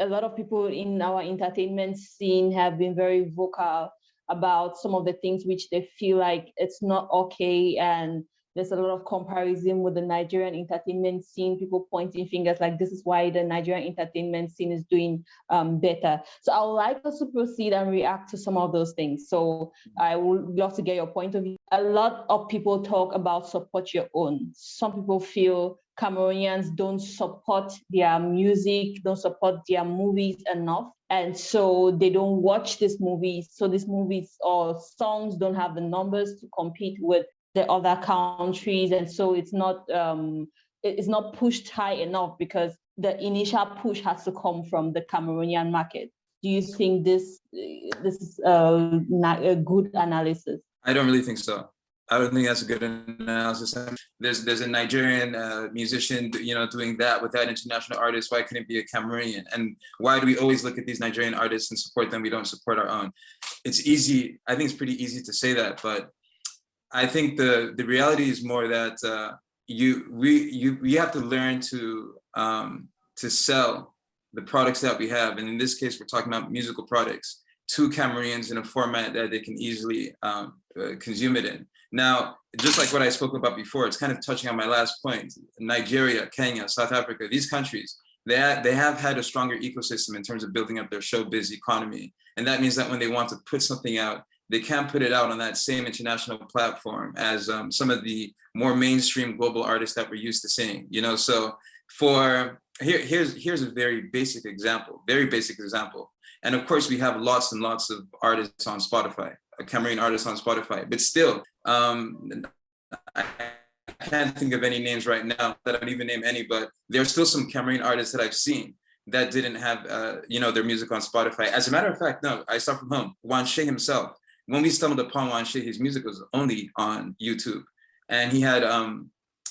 a lot of people in our entertainment scene have been very vocal about some of the things which they feel like it's not okay, and there's a lot of comparison with the Nigerian entertainment scene, people pointing fingers like this is why the Nigerian entertainment scene is doing better. So I would like us to proceed and react to some of those things. So I would love to get your point of view. A lot of people talk about support your own. Some people feel Cameroonians don't support their music, don't support their movies enough. And so they don't watch these movies. So these movies or songs don't have the numbers to compete with the other countries, and so it's not pushed high enough because the initial push has to come from the Cameroonian market. Do you think this is a good analysis? I don't really think so. I don't think that's a good analysis. There's a Nigerian musician, doing that with that international artist. Why couldn't it be a Cameroonian? And why do we always look at these Nigerian artists and support them? We don't support our own. It's easy. I think it's pretty easy to say that, but I think the reality is more that we have to learn to sell the products that we have, and in this case, we're talking about musical products to Cameroonians in a format that they can easily consume it in. Now, just like what I spoke about before, it's kind of touching on my last point. Nigeria, Kenya, South Africa, these countries, they have had a stronger ecosystem in terms of building up their showbiz economy, and that means that when they want to put something out, they can't put it out on that same international platform as some of the more mainstream global artists that we're used to seeing. So here's a very basic example. And of course, we have lots and lots of artists on Spotify, Cameroonian artists on Spotify. But still, I can't think of any names right now that I don't even name any. But there are still some Cameroonian artists that I've seen that didn't have their music on Spotify. As a matter of fact, no, I start from home. Wanshe himself. When we stumbled upon Wanshe, his music was only on YouTube. And he had,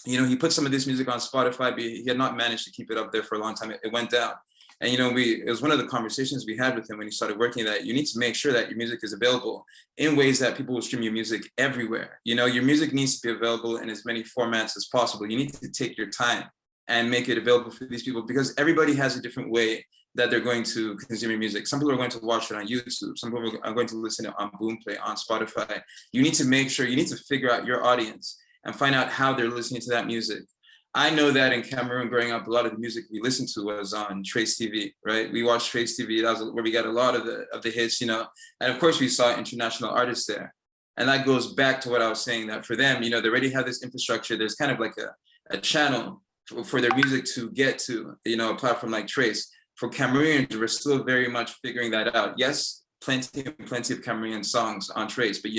he put some of this music on Spotify, but he had not managed to keep it up there for a long time. It went down. And, it was one of the conversations we had with him when he started working that you need to make sure that your music is available in ways that people will stream your music everywhere. Your music needs to be available in as many formats as possible. You need to take your time and make it available for these people because everybody has a different way that they're going to consume your music. Some people are going to watch it on YouTube. Some people are going to listen to it on Boomplay, on Spotify. You need to figure out your audience and find out how they're listening to that music. I know that in Cameroon, growing up, a lot of the music we listened to was on Trace TV, right? We watched Trace TV. That was where we got a lot of the hits, And of course, we saw international artists there. And that goes back to what I was saying, that for them, they already have this infrastructure. There's kind of like a channel for their music to get to, a platform like Trace. For Cameroonians, we're still very much figuring that out. Yes, plenty of Cameroonian songs on Trace, but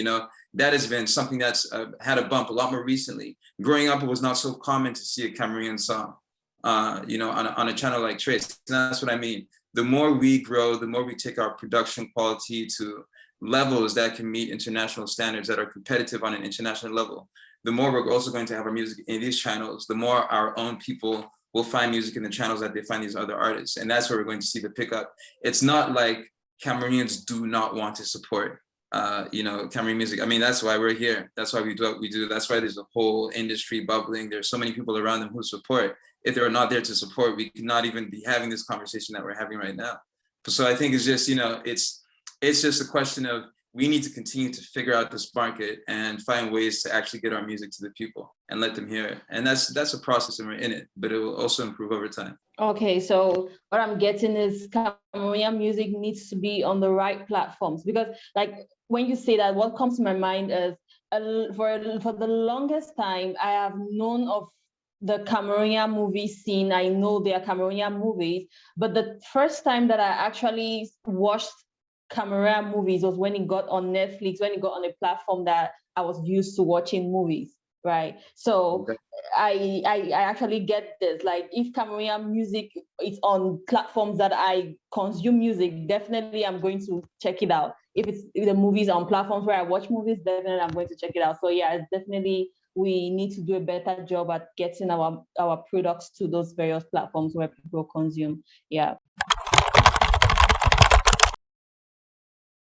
that has been something that's had a bump a lot more recently. Growing up, it was not so common to see a Cameroonian song, on a channel like Trace. And that's what I mean. The more we grow, the more we take our production quality to levels that can meet international standards that are competitive on an international level, the more we're also going to have our music in these channels, the more our own people will find music in the channels that they find these other artists. And that's where we're going to see the pickup. It's not like Cameroonians do not want to support, Cameroon music. I mean, that's why we're here. That's why we do what we do. That's why there's a whole industry bubbling. There's so many people around them who support. If they were not there to support, we could not even be having this conversation that we're having right now. So I think it's just, it's just a question of, we need to continue to figure out this market and find ways to actually get our music to the people and let them hear it. And that's a process and we're in it, but it will also improve over time. Okay, so what I'm getting is Cameroonian music needs to be on the right platforms, because like when you say that, what comes to my mind is for the longest time, I have known of the Cameroonian movie scene. I know there are Cameroonian movies, but the first time that I actually watched Cameroonian movies was when it got on Netflix, when it got on a platform that I was used to watching movies, right? So okay. I actually get this. Like, if Cameroonian music is on platforms that I consume music, definitely I'm going to check it out. If the movies on platforms where I watch movies, definitely I'm going to check it out. So yeah, it's definitely, we need to do a better job at getting our products to those various platforms where people consume. Yeah.